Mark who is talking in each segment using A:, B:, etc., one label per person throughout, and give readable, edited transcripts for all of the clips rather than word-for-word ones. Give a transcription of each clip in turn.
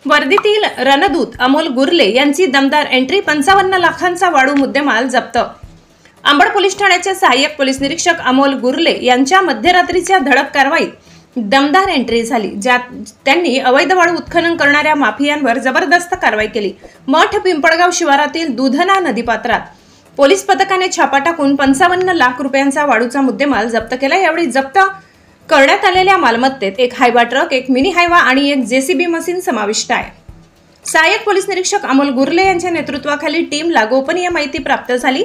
A: वर्धेतील रणदूत अमोल गुर्ले यांची दमदार एंट्री, 55 लाखांचा वाळू मुद्देमाल जप्त। अंबड पोलीस ठाण्याचे सहाय्यक पोलीस निरीक्षक अमोल गुर्ले यांच्या मध्यरात्रीच्या धडक कारवाईत दमदार एंट्री झाली, ज्यात त्यांनी अवैध वाळू उत्खनन करणाऱ्या माफियांवर जबरदस्त कारवाई केली। मठ पिंपळगाव शिवारातील दुधना नदीपात्रात पोलीस पथकाने छापा टाकून 55 लाख रुपयांचा वाळूचा मुद्देमाल जप्त केला। यावेळी जप्त करण्यात आलेल्या मालमत्तेत एक हायवा ट्रक, एक मिनी हायवा आणि एक जेसीबी मशीन समाविष्ट आहे। सहाय्यक पोलीस निरीक्षक अमोल गुर्ले यांच्या नेतृत्वाखाली टीमला गोपनीय माहिती प्राप्त झाली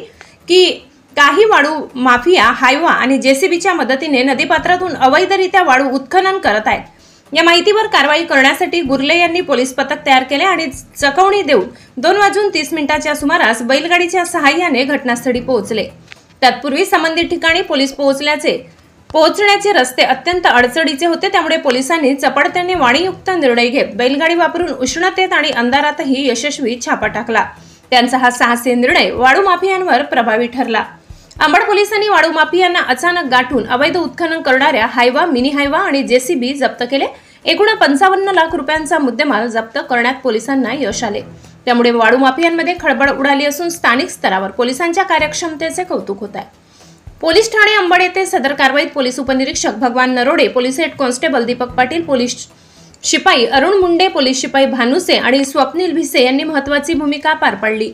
A: की काही वाळू माफिया हायवा आणि जेसीबीच्या मदतीने नदीपात्रातून अवैधरित्या वाळू उत्खनन करत आहेत। या माहितीवर कारवाई करण्यासाठी गुर्ले यांनी पोलीस पथक तयार केले आणि चकवणी देऊन 2:30 सुमारास बैलगाडीच्या सहाय्याने घटनास्थळी पोहोचले। तत्पूर्वी संबंधित ठिकाणी पोलीस पोहोचण्याचे रस्ते अत्यंत अडचणीचे होते, त्यामुळे पोलिसांनी चपळतेने वाणीयुक्त निर्णय घेत बैलगाडी वापरून उष्णतेत आणि अंधारातही यशस्वी छापा टाकला। त्यांचा हा साहसी निर्णय वाळू माफियांवर प्रभावी ठरला। अंबड पोलिसांनी वाळू माफियांना अचानक गाठून अवैध उत्खनन करणाऱ्या हायवा, मिनी हायवा आणि जेसीबी जप्त केले। एकूण 55 लाख रुपयांचा मुद्देमाल जप्त करण्यात पोलिसांना यश आले, त्यामुळे वाळू माफियांमध्ये खळबळ उडाली असून स्थानिक स्तरावर पोलिसांच्या कार्यक्षमतेचे कौतुक होत आहे। पोलीस ठाणे अंबड येथे सदर कारवाईत पोलीस उपनिरीक्षक भगवान Narode, police head constable Deepak Patil, police शिपाई अरुण मुंडे, पोलीस शिपाई भानुसे आणि स्वप्नील भिसे यांनी महत्त्वाची भूमिका पार पाडली।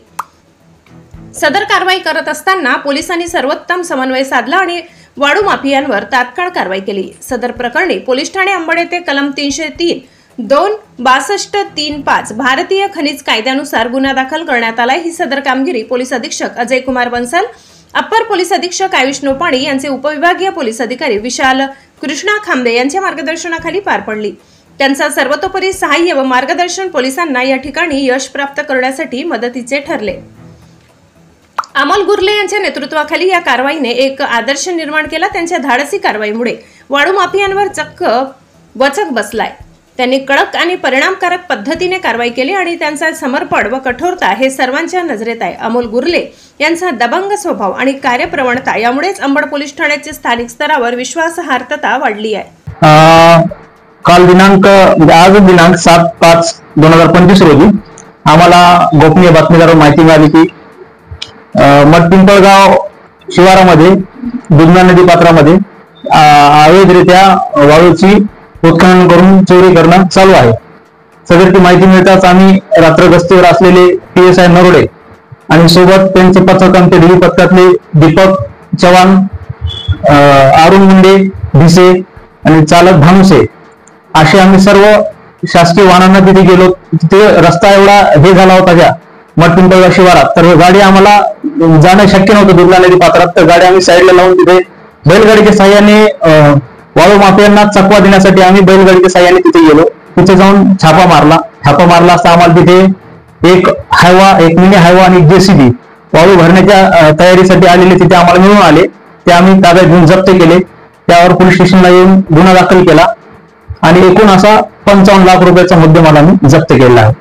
A: सदर कारवाई करत असताना पोलिसांनी सर्वोत्तम समन्वय साधला आणि वाळू माफियांवर तात्काळ कारवाई केली। सदर प्रकरणी पोलीस ठाणे अंबड येथे कलम 303(2)6235 भारतीय खनिज कायद्यानुसार गुन्हा दाखल करण्यात आला। ही सदर कामगिरी पोलीस अधीक्षक अजय कुमार बन्सल, अप्पर पोलीस अधीक्षक आयुष नोपाणी यांचे उपविभागीय पोलीस अधिकारी विशाल कृष्णा खांबे यांच्या मार्गदर्शनाखाली पार पडली। त्यांचा सर्वतोपरी सहाय्य व मार्गदर्शन पोलिसांना या ठिकाणी यश प्राप्त करण्यासाठी मदतीचे ठरले। अमोल गुर्ले यांच्या नेतृत्वाखाली या कारवाईने एक आदर्श निर्माण केला। त्यांच्या धाडसी कारवाईमुळे वाळू माफियांवर चक्क वचक बसलाय। त्यांनी कडक आणि परिणामकारक पद्धतीने कारवाई केली आणि त्यांचा समर्पण व कठोरता हे सर्वांच्या नजरेत आहे। अमोल गुर्ले यांचा दबंग स्वभाव आणि कार्यप्रवणता यामुळेच अंबड पोलीस ठाण्याचे स्थानिक स्तरावर विश्वासार्हता वाढली आहे।
B: काल आज दिनांक 7/5/2025 रोजी आम्हाला गोपनीय बातमीदारावर माहिती मिळाली की मठ पिंपळगाव शिवारामध्ये दुधना नदी पात्रामध्ये अवैधरित्या वाळूची उत्खनन करून चोरी करणं चालू आहे। सदरची माहिती मिळताच आम्ही रात्र गस्तीवर असलेले PSI नरोडे आणि सोबत त्यांचे पथक आमचे दिल्ली पथकातले दीपक चव्हाण, अरुण मुंडे, भिसे आणि चालक भानुसे असे आम्ही सर्व शासकीय वाहनांना तिथे गेलो। तिथे रस्ता एवढा हे झाला होता त्या मठ पिंपळगाव शिवारात, तर गाडी आम्हाला जाणं शक्य नव्हतं दुधना नदी पात्रात। तर गाडी आम्ही साईडला लावून तिथे बैलगाडीच्या साह्याने वाळू माफियांना चकवा देण्यासाठी आम्ही बैलगाडीच्या साह्याने तिथे गेलो। तिथे जाऊन छापा मारला असता आम्हाला तिथे एक हायवा, एक मिनी हायवा आणि जेसीबी वाळू भरण्याच्या तयारीसाठी आलेले तिथे आम्हाला मिळून आले। ते आम्ही ताब्यात घेऊन जप्त केले। त्यावर पोलीस स्टेशनला येऊन गुन्हा दाखल केला आणि एकूण असा 55 लाख रुपयाचा मुद्देमाल आम्ही जप्त केला आहे।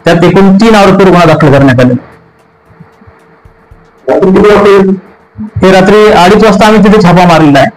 B: त्यात एकूण 3 आरोपीवर गुन्हा दाखल करण्यात आले। हे रात्री 2:30 वाजता आम्ही तिथे छापा मारलेला आहे।